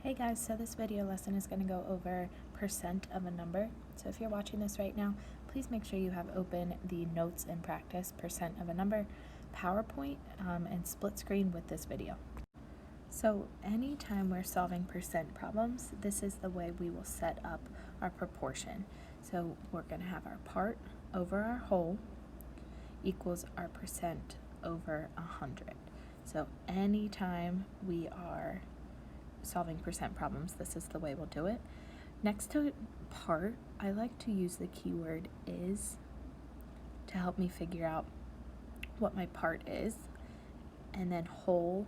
Hey guys, so this video lesson is going to go over percent of a number. So if you're watching this right now, please make sure you have open the notes and practice percent of a number, PowerPoint, and split screen with this video. So anytime we're solving percent problems, this is the way we will set up our proportion. So we're going to have our part over our whole equals our percent over 100. So anytime we are solving percent problems, this is the way we'll do it. Next to part, I like to use the keyword is to help me figure out what my part is, and then whole,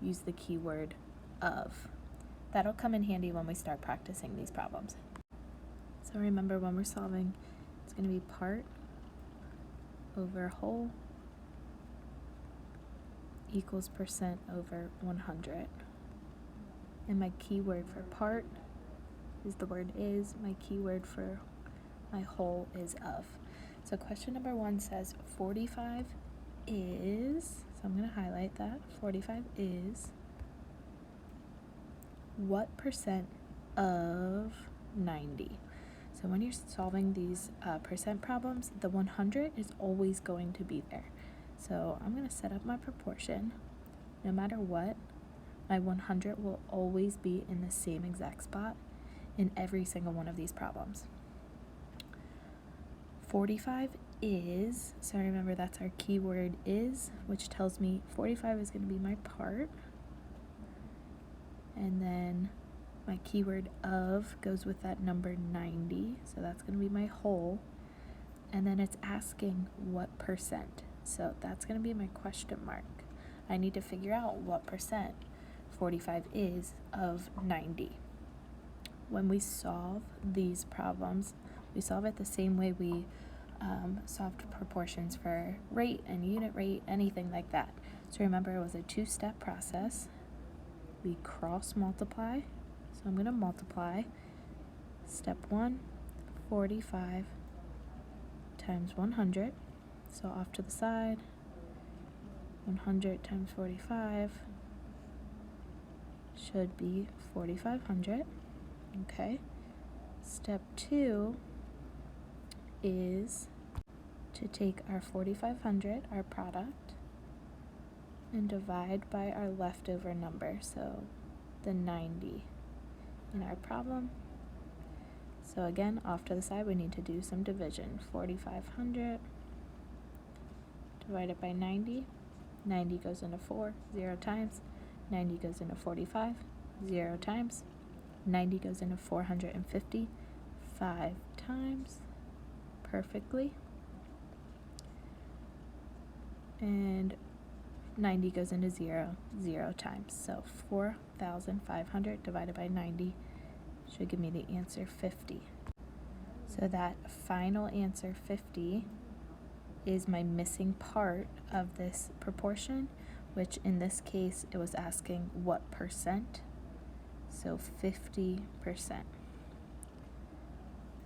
use the keyword of. That'll come in handy when we start practicing these problems. So remember, when we're solving, it's going to be part over whole equals percent over 100. And my keyword for part is the word is. My keyword for my whole is of. So question number 1 says 45 is, so I'm going to highlight that, 45 is what percent of 90? So when you're solving these percent problems, the 100 is always going to be there. So I'm going to set up my proportion. No matter what, my 100 will always be in the same exact spot in every single one of these problems. 45 is, so remember that's our keyword is, which tells me 45 is going to be my part. And then my keyword of goes with that number 90, so that's going to be my whole. And then it's asking what percent. So that's going to be my question mark. I need to figure out what percent 45 is of 90. When we solve these problems, we solve it the same way we solved proportions for rate and unit rate, anything like that. So remember, it was a two-step process. We cross multiply. So I'm going to multiply. Step 1, 45 times 100. So off to the side, 100 times 45 should be 4,500. Okay. Step 2 is to take our 4,500, our product, and divide by our leftover number, so the 90 in our problem. So again, off to the side, we need to do some division. 4,500 divided by 90. 90 goes into 4, 0 times. 90 goes into 45, 0 times. 90 goes into 450, 5 times, perfectly. And 90 goes into 0, 0 times. So 4,500 divided by 90 should give me the answer 50. So that final answer 50 is my missing part of this proportion, which in this case it was asking what percent, so 50%.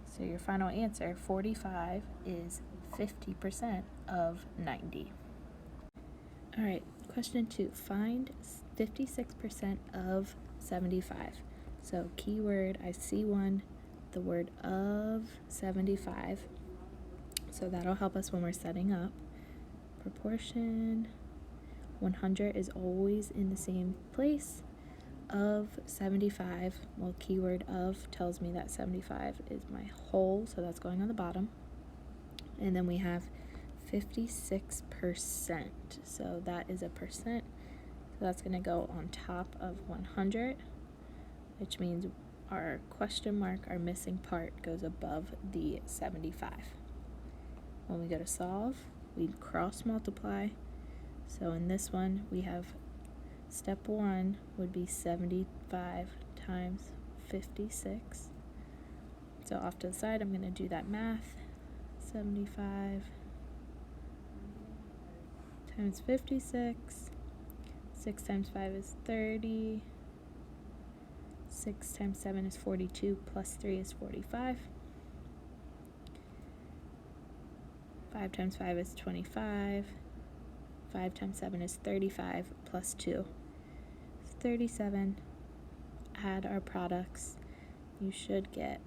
So your final answer, 45, is 50% of 90. All right, question 2, find 56% of 75. So keyword, I see one, the word of 75. So that'll help us when we're setting up. Proportion, 100 is always in the same place. Of 75, well, keyword of tells me that 75 is my whole, so that's going on the bottom. And then we have 56%, so that is a percent. So that's going to go on top of 100, which means our question mark, our missing part, goes above the 75. When we go to solve, we cross multiply. So in this one, we have step 1 would be 75 times 56. So off to the side, I'm going to do that math. 75 times 56. 6 times 5 is 30. 6 times 7 is 42, plus 3 is 45. 5 times 5 is 25. 5 times 7 is 35, plus 2 37, add our products, you should get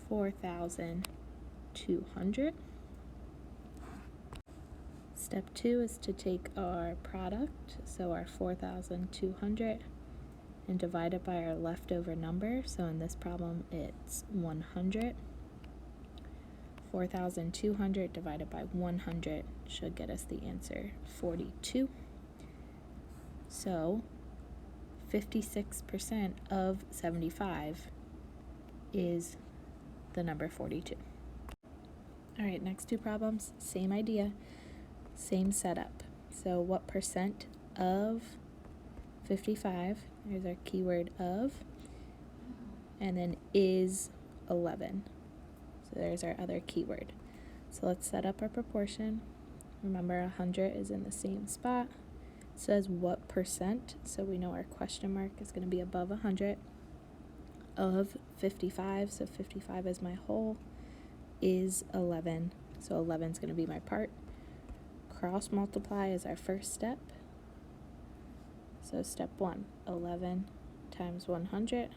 4,200. Step 2 is to take our product, so our 4,200, and divide it by our leftover number. So in this problem, it's 100. 4,200 divided by 100 should get us the answer 42. So 56% of 75 is the number 42. All right, next two problems, same idea, same setup. So what percent of 55, there's our keyword of, and then is 11. So there's our other keyword. So let's set up our proportion. Remember, 100 is in the same spot. It says what percent, so we know our question mark is going to be above 100, of 55, so 55 is my whole, is 11, so 11 is going to be my part. Cross multiply is our first step. So step 1, 11 times 100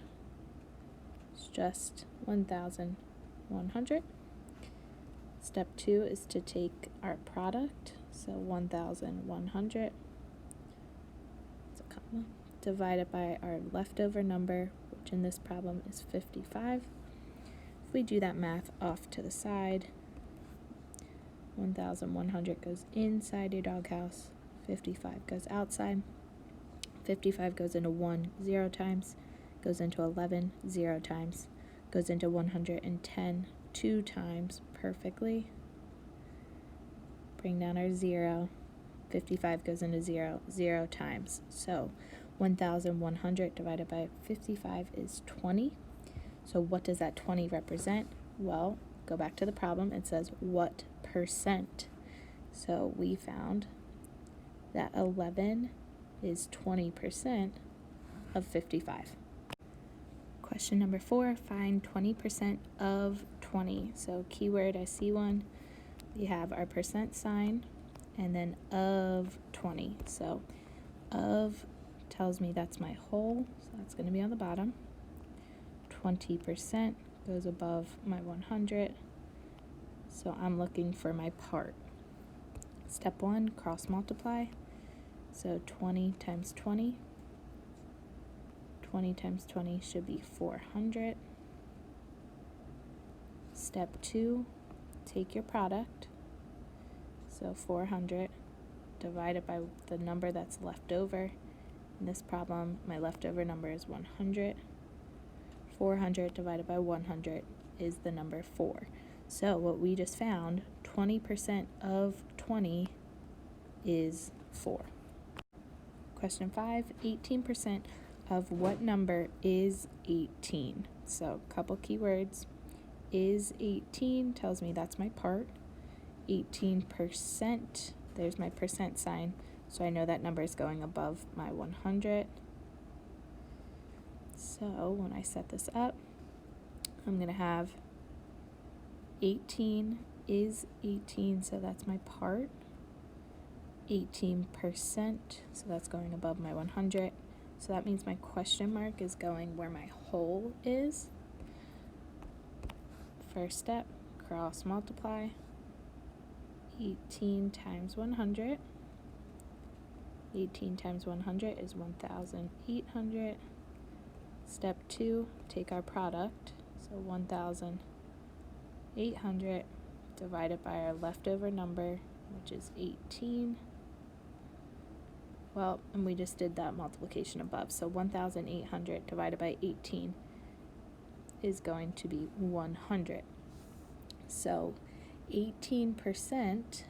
is just 1,100. Step 2 is to take our product, so 1,100, it's a comma, divided by our leftover number, which in this problem is 55. If we do that math off to the side, 1,100 goes inside your doghouse, 55 goes outside. 55 goes into 1 0 times, goes into 11 0 times, goes into 110 2 times perfectly. Bring down our 0. 55 goes into 0 0 times. So 1,100 divided by 55 is 20. So what does that 20 represent? Well, go back to the problem. It says what percent. So we found that 11 is 20% of 55. Question number 4, find 20% of 20. So keyword, I see one. We have our percent sign and then of 20. So of tells me that's my whole, so that's going to be on the bottom. 20% goes above my 100. So I'm looking for my part. Step 1, cross multiply. So 20 times 20. 20 times 20 should be 400. Step 2, take your product. So 400 divided by the number that's left over. In this problem, my leftover number is 100. 400 divided by 100 is the number 4. So what we just found, 20% of 20 is 4. Question 5, 18% of what number is 18? So a couple keywords. Is 18 tells me that's my part. 18%, there's my percent sign, so I know that number is going above my 100. So when I set this up, I'm going to have 18 is 18, so that's my part. 18%, so that's going above my 100. So that means my question mark is going where my whole is. First step, cross multiply. 18 times 100. 18 times 100 is 1,800. Step 2, take our product, so 1,800 divided by our leftover number, which is 18. Well, and we just did that multiplication above, so 1,800 divided by 18 is going to be 100. So 18%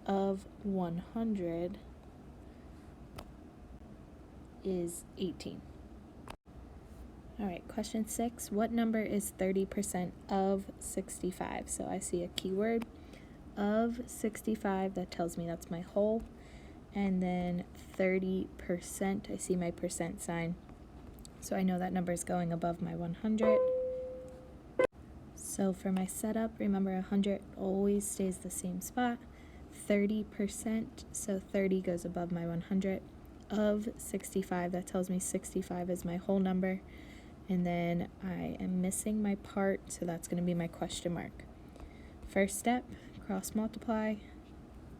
of 100 is 18. All right, question 6, what number is 30% of 65? So I see a keyword of 65, that tells me that's my whole. And then 30%, I see my percent sign, so I know that number is going above my 100. So So for my setup, remember 100 always stays the same spot. 30%, so 30 goes above my 100 of 65. That tells me 65 is my whole number. And then I am missing my part, so that's going to be my question mark. First step, cross multiply.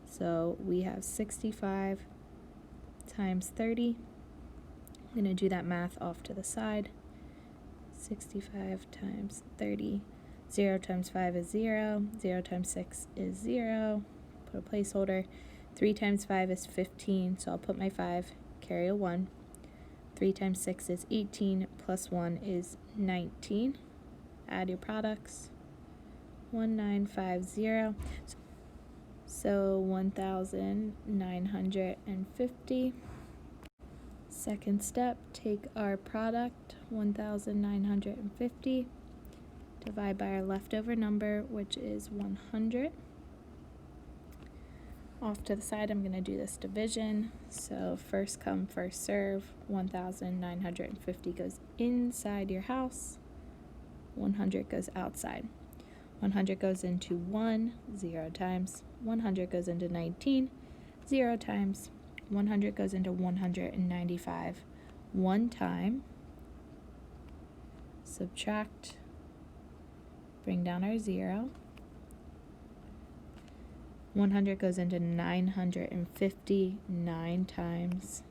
So we have 65 times 30. I'm going to do that math off to the side. 65 times 30. 0 times 5 is 0. 0 times 6 is 0. Put a placeholder. 3 times 5 is 15, so I'll put my 5, carry a 1. 3 times 6 is 18, plus 1 is 19. Add your products. 1950. So 1,950. Second step, take our product, 1,950, divide by our leftover number, which is 100. Off to the side, I'm going to do this division. So first come, first serve. 1,950 goes inside your house. 100 goes outside. 100 goes into 1, 0 times. 100 goes into 19, 0 times. 100 goes into 195, 1 time. Subtract. Bring down our 0. 100 goes into 950, 9 times.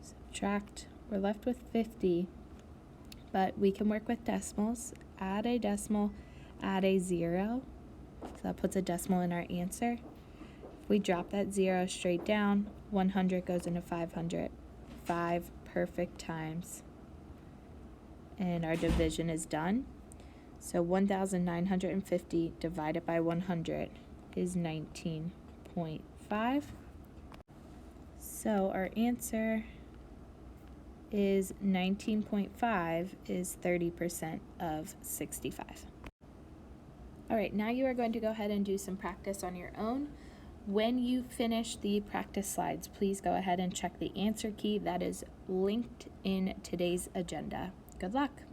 Subtract. We're left with 50, but we can work with decimals. Add a decimal, add a 0. So that puts a decimal in our answer. If we drop that 0 straight down, 100 goes into 500, 5 perfect times. And our division is done. So 1,950 divided by 100 is 19.5. So our answer is 19.5 is 30% of 65. All right, now you are going to go ahead and do some practice on your own. When you finish the practice slides, please go ahead and check the answer key that is linked in today's agenda. Good luck.